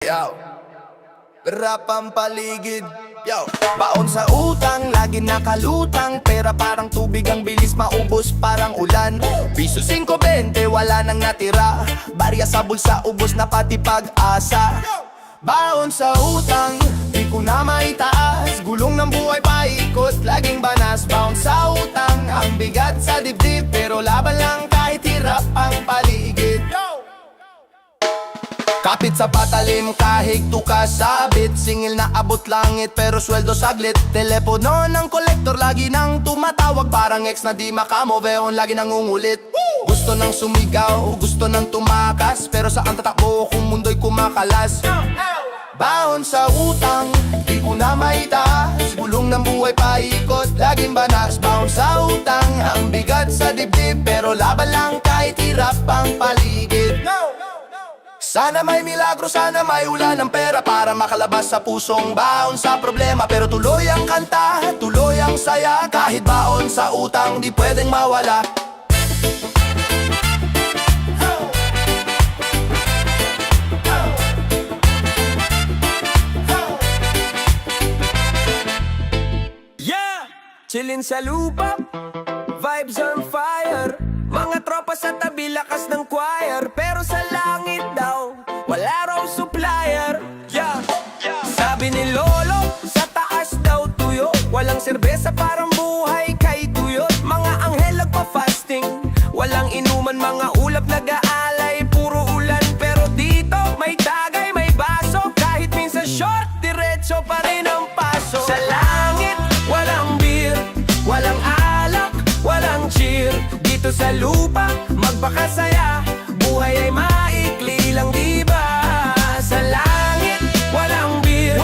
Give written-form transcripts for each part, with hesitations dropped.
Yo, rap ang paligid. Yo, baon sa utang, lagi nakalutang. Pera parang tubig, ang bilis maubos parang ulan. Piso 5-20, wala nang natira. Barya sa bulsa, ubos na pati pag-asa. Baon sa utang, di ko na maitaas. Gulong ng buhay paikot, laging banas. Baon sa utang, ang bigat sa dibdib. Pero laban lang kahit hirap ang paligid. Kapit sa patalim, kahig tuka sabit. Singil na abot langit, pero sweldo saglit. Telepono ng kolektor, lagi nang tumatawag. Parang ex na di makamoveon, lagi nang ungulit. Gusto nang sumigaw, gusto nang tumakas. Pero saan tatakbo kung mundo'y kumakalas? Baon sa utang, di ko na maitaas. Gulong ng buhay paikot, laging banas. Baon sa utang, ang bigat sa dibdib. Pero laban lang kahit hirap ang paligid. Sana may milagro, sana may ulan ng pera para makalabas sa pusong baon sa problema. Pero tuloy ang kanta, tuloy ang saya. Kahit baon sa utang, di pwedeng mawala. Yeah! Chillin' sa lupa, vibes on fire. Mga tropa sa tabi, lakas ng choir. Pero sa langit daw, wala raw supplier. Yeah. Sabi ni Lolo, sa taas daw tuyo. Walang serbesa, parang buhay kay tuyot. Mga anghel nagpa-fasting, walang inuman, mga ulap nag-aalay. Puro ulan, pero dito may tagay, may baso. Kahit minsan short, diretso pa rin ang paso. Sa langit, walang beer, walang alak, walang cheer. Dito sa lupa, magpakasaya. Buhay ay maikli lang, diba? Sa langit, walang beer,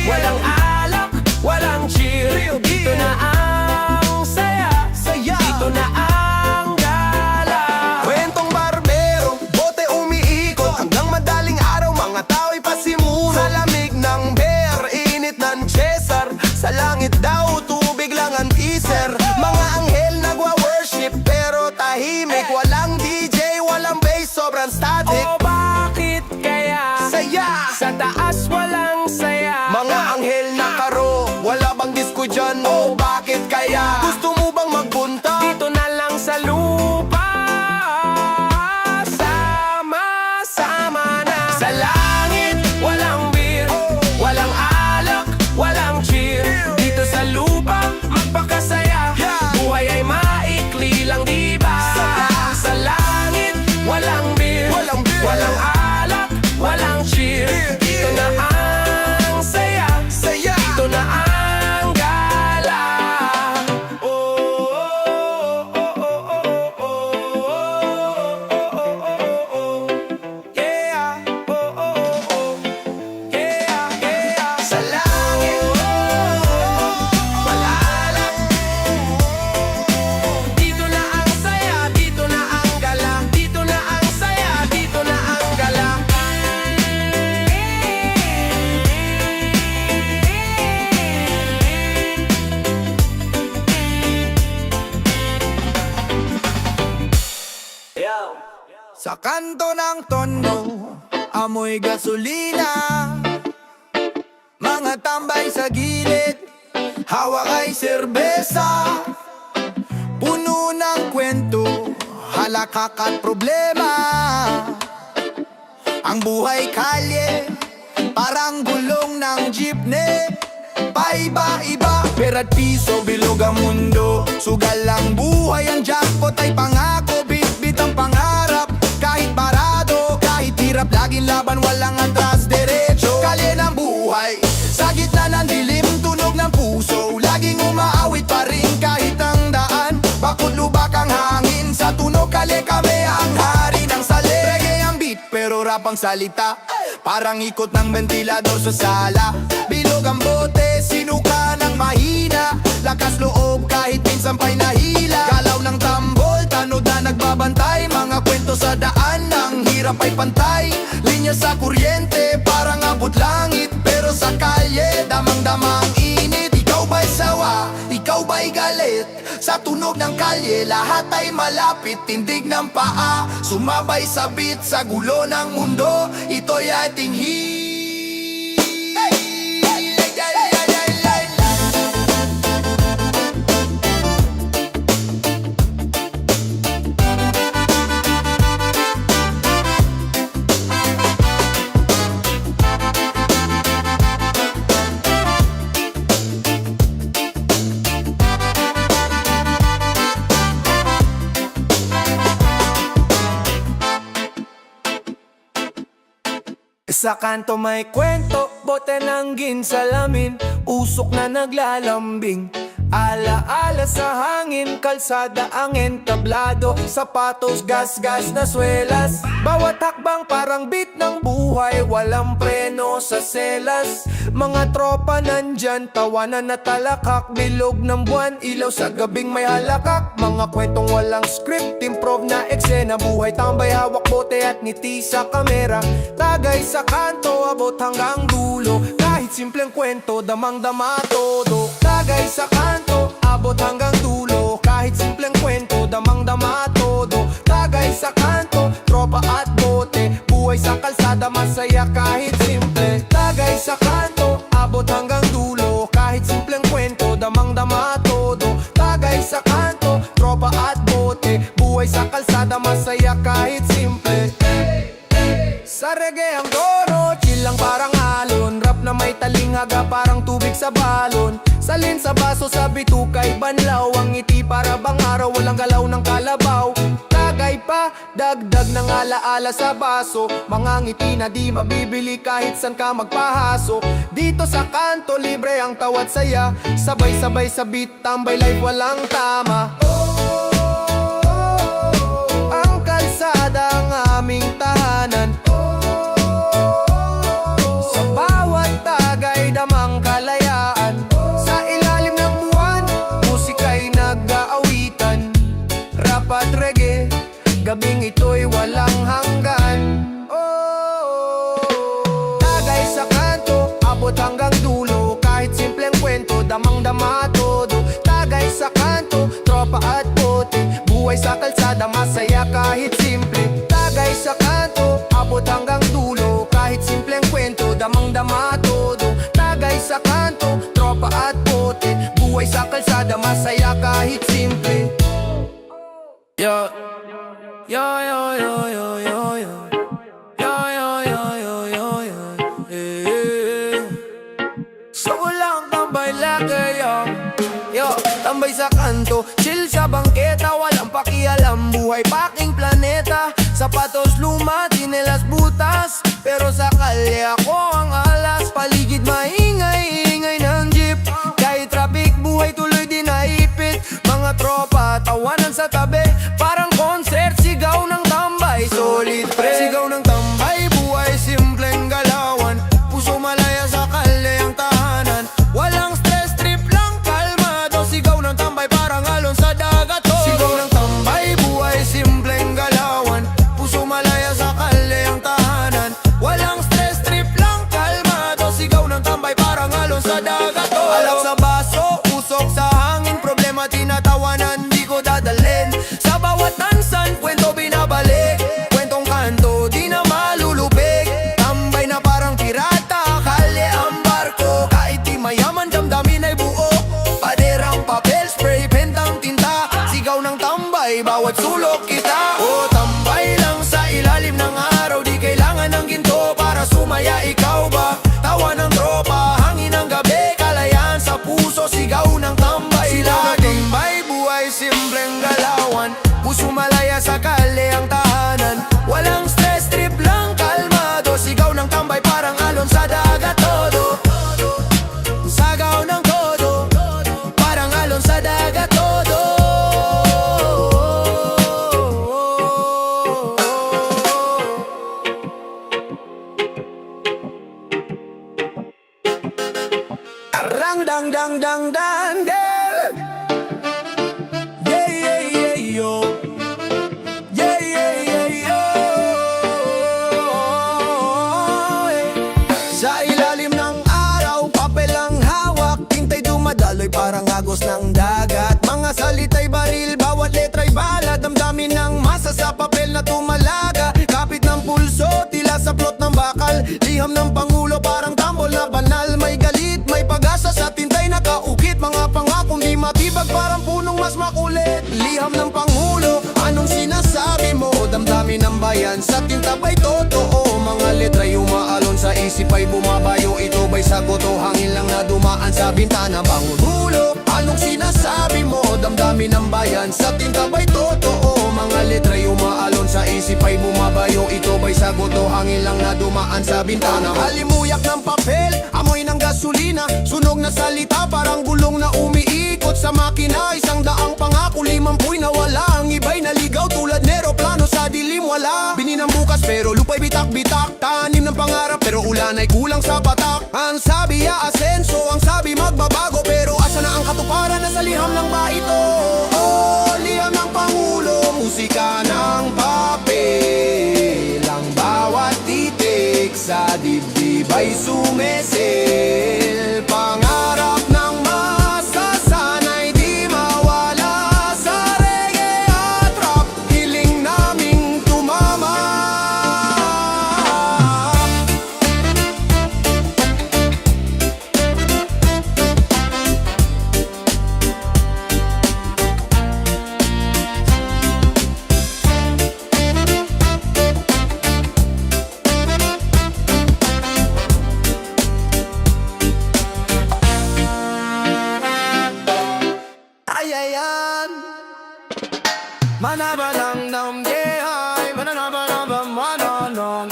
walang alak, walang cheer. Dito na ang saya, dito na ang gala. Kwentong barbero, bote umiikot. Hanggang madaling araw, mga tao'y pasimuno. Sa lamig ng beer, init ng Cesar. Sa langit daw, tubig lang ang teaser. Mga anghel nagwa-worship, pero tahimik. Walang DJ, walang bass, sobrang static. O bakit kaya Saya! sa taas walang saya? Mga anghel na karo, wala bang disco dyan? O bakit kaya? Gusto mo bang magpunta? Dito na lang sa lupa, sama-sama na. Sa langit, walang beer, walang alak, walang cheer. Dito sa lupa, magpakasaya. Buhay ay maikli lang, diba? Sa langit, walang beer, walang alak, walang cheer. Dito na ang saya, dito na ang gala. Oh, oh, oh, oh, oh, oh, oh, yeah. Oh, oh, oh, oh, yeah, yeah. Sa langit, wala alak. Dito na ang saya, dito na ang gala. Dito na ang saya, dito na ang gala. Sa kanto ng tondo, amoy gasolina. Mga tambay sa gilid, hawak ay serbesa. Puno ng kwento, halakak at problema. Ang buhay kalye, parang gulong ng jeepney. Paiba-iba, pera't piso, bilog ang mundo. Sugal ang buhay, ang jackpot ay pangako. Bit-bit ang pangarap, kahit parado, kahit hirap. Laging laban, walang atras, derecho. Kalye ng buhay, sa gitna ng dilim, tunog ng puso. Laging umaawit pa rin kahit ang daan. Bakit lubak ang hangin, sa tunog kalye kami ang hari ng sali. Reggae ang beat, pero rap ang salita. Parang ikot ng ventilador sa sala. Bilog ang bote, sinuka ng mahina. Lakas loob kahit minsan pa'y nahila. Galaw ng tambol, tanod na nagbabantay. Mga kwento sa daan, ang hirap ay pantay. Linya sa kuryente, parang abot langit. Pero sa kalye, damang-damang init. Ikaw ba'y sawa? Ikaw ba'y galit? Sa tunog ng kalye, lahat ay malapit. Tindig ng paa, sumabay sa beat. Sa gulo ng mundo, ito'y ating Sa kanto may kwento, bote ng ginsalamin, usok na naglalambing. Ala-ala sa hangin, kalsada ang entablado, sapatos gas-gas na swelas. Bawat hakbang parang beat ng buhay, walang preno sa selas. Mga tropa nandyan, tawanan na talakak, bilog ng buwan, ilaw sa gabing may halakak. Mga kwentong walang script, improv na eksena, buhay tambay, hawak bote at ngiti sa kamera. Tagay sa kanto, abot hanggang dulo, kahit simpleng kwento, damang-dama todo. Tagay sa kanto, abot hanggang dulo, kahit simpleng kwento, damang-dama todo. Tagay sa kanto, tropa at bote, buhay sa kalsada, masaya kahit simple. Tagay sa kanto, abot hanggang dulo, kahit simpleng kwento, damang-dama todo. Tagay sa kanto, tropa at bote, buhay sa kalsada, masaya kahit simple. Sa reggae ang tono, chill lang parang alon, rap na may talinghaga parang tubig sa balon. Salin sa baso, sa bitukay banlaw, ang ngiti para bang araw, walang galaw ng kalabaw. Tagay pa, dagdag ng alaala sa baso, mga ngiti na di mabibili kahit san ka magpahaso. Dito sa kanto, libre ang tawat saya, sabay-sabay sa beat, tambay life walang tama. Ang kalsada ang aming tahanan, sa bawat tagay damang kalayaan. Sa ilalim ng buwan, musika'y nag-aawitan, rap at reggae, gabing ito'y walang hanggan. Tagay sa kanto, abot hanggang dulo, kahit simpleng kwento, damang-dama todo. Tagay sa kanto, tropa at bote, buhay sa kalsada, masaya kahit simple. Tagay sa kanto, abot hanggang dulo, kahit simpleng kwento, damang-dama todo. Tagay sa kanto, tropa at bote, buhay sa kalsada, masaya kahit simple. Yo, yo, yo, yo, yo, yo, yo. Yo, yo, yo, yo, yo, yo. Eh. So walang tambay lagi, yo. Yo, tambay sa kanto, chill sa bangketa, walang pakialam, buhay paking planeta. Sapatos luma, tinelas butas, pero sa kalye ako ang alas. Paligid maingay-ingay ng jeep, kahit traffic buhay tuloy din naipit. Mga tropa, tawanan sa tabi, parang concert, sigaw ng tambay. Solid pre, sigaw ng tambay, buhay simpleng galawan, puso malaya sa kalye ang tahanan. Walang stress, trip lang, kalmado, sigaw ng tambay parang alon sa dagat. Sigaw ng tambay, buhay simpleng galawan, puso malaya sa kalye ang tahanan. Walang stress, trip lang, kalmado, sigaw ng tambay parang alon sa dagat. Alak sa baso, usok sa hangin, problema tinatawanan, di ko dadalhin. Sa bawat tansan, kwento binabalik, kwentong kanto, di na malulubig. Tambay na parang pirata, kalye ang barko, kahit di mayaman, damdamin ay buo. Paderang papel, spray, pentang tinta, sigaw ng tambay, bawat sulok kita. O tambay lang sa ilalim ng araw, di kailangan ng ginto para sumaya, ikaw ba? Tawa ng tropa, hangin ng gabi, kalayaan sa puso, sigaw ng tambay. Sila tambay, buhay simpleng galawan, puso malaya sa kalye ang tahanan. Walang stress, trip lang, kalmado, sigaw ng tambay parang alon sa dagat todo. Sagaw ng todo, parang alon sa dagat todo. Rang dang dang dang dang dang. Yeah yeah yeah yo. Yeah yeah yeah yo. Sa ilalim ng araw, papel ang hawak, tintay dumadaloy parang agos ng dagat. Mga salita'y baril, bawat letra'y bala, damdamin ng masa sa papel na tumalaga. Kapit ng pulso, tila sa plot ng bakal, liham ng pangulo parang tambol na banal. May galit, may pag-asa sa tintay nakaukit, mga pangakong di matibag parang punong mas makulit. Liham ng pangulo, anong sinasabi mo? Damdamin ng bayan, sa tinta ba'y totoo? Mga letra'y umaalon sa isip ay bumabayo, ito ba'y sagot o hangin lang na dumaan sa bintana? Pangulo, anong sinasabi mo? Damdamin ng bayan, sa tinta ba'y totoo? mga letra'y umaalon sa isip ay bumabayo. Ito ba'y sagot o hangin lang na dumaan sa bintana? Halimuyak ng papel, amoy ng gasolina, sunog na salita parang gulong na umiikot sa makina. 100 pangako, 50'y nawala. Ang iba'y naligaw tulad neroplano sa dilim. Wala bininang bukas pero lupa'y bitak-bitak. Tanim ng pangarap pero ulan ay kulang sa patak. Ang sabi aasenso, ang sabi magbabago, pero asa na ang katuparan? Nasa liham lang ba ito? Oh, liham ng Pangulo, musika ng papel. Ang bawat titik sa dibdib ay sumesil. Pangarap ng masa, sana'y di mawala sa reggae at rap. Hiling naming tumama. Ayayan Manabalang nam yehay Mananabanabam mananong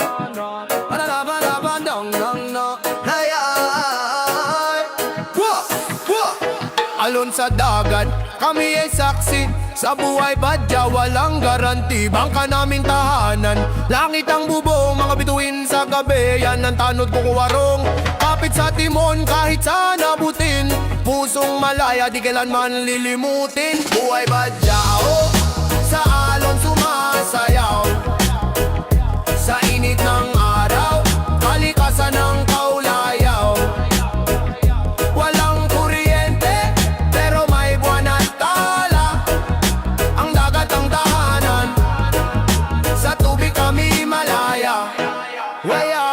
Mananabanabang dong dong no Hayay Wah! Wah! Alon sa dagat, kami ay saksi. Sa buhay badya, walang garanti. Bangka naming tahanan, langit ang bubong. Mga bituin sa gabi, yan ang tanod ko kuwarong. Kapit sa timon kahit saan abutin. Pusong malaya, di kailanman lilimutin. Buhay badya, oh, sa alon sumasayaw. Sa init ng araw, kalikasan ng kaulayaw. Walang kuryente, pero may buwan at tala. Ang dagat ang tahanan, sa tubig kami malaya. Waya,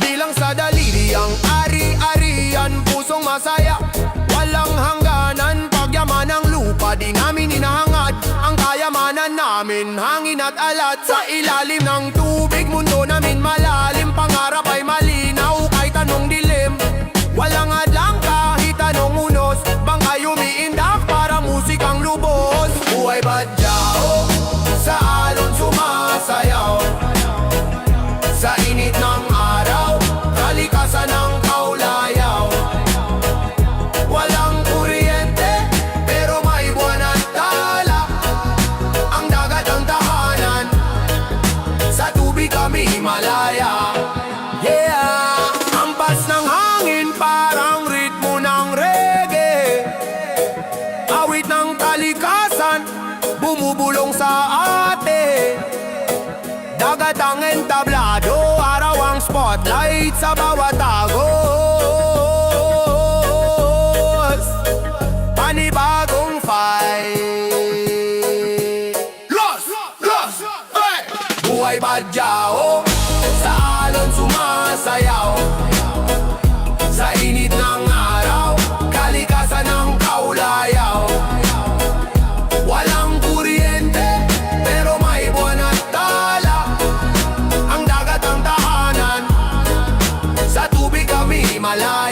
di lang sa daliri ang ari-arian. Pusong masaya, walang hangganan. Pagyaman ng lupa, di namin hinahangad. Ang kayamanan namin, hangin at alat. Sa ilalim ng tubig, mundo namin malalim. Pangarap ay malinaw, kahit anong dilim. Walang adlang kahit anong unos. Bangkay umiindak para musikang lubos. Buhay badyao, sa alon sumasayaw. Sa init ng araw, kalikasan ng kaulayaw. Walang kuryente, pero may buwan at tala. Ang dagat ang tahanan, sa tubig kami Himalaya. Yeah, ampas ng hangin parang ritmo ng reggae. Awit ng kalikasan, bumubulong sa atin. Dagat ang entablado, araw ang spotlight sa bawat agos. Panibagong fight. Los! Hey! Buhay badyao, sa alon sumasayaw. Sa init ng araw, kalikasan ng kaulayaw. Walang kuryente, pero may buwan at tala. Ang dagat ang tahanan, sa tubig kami Himalaya.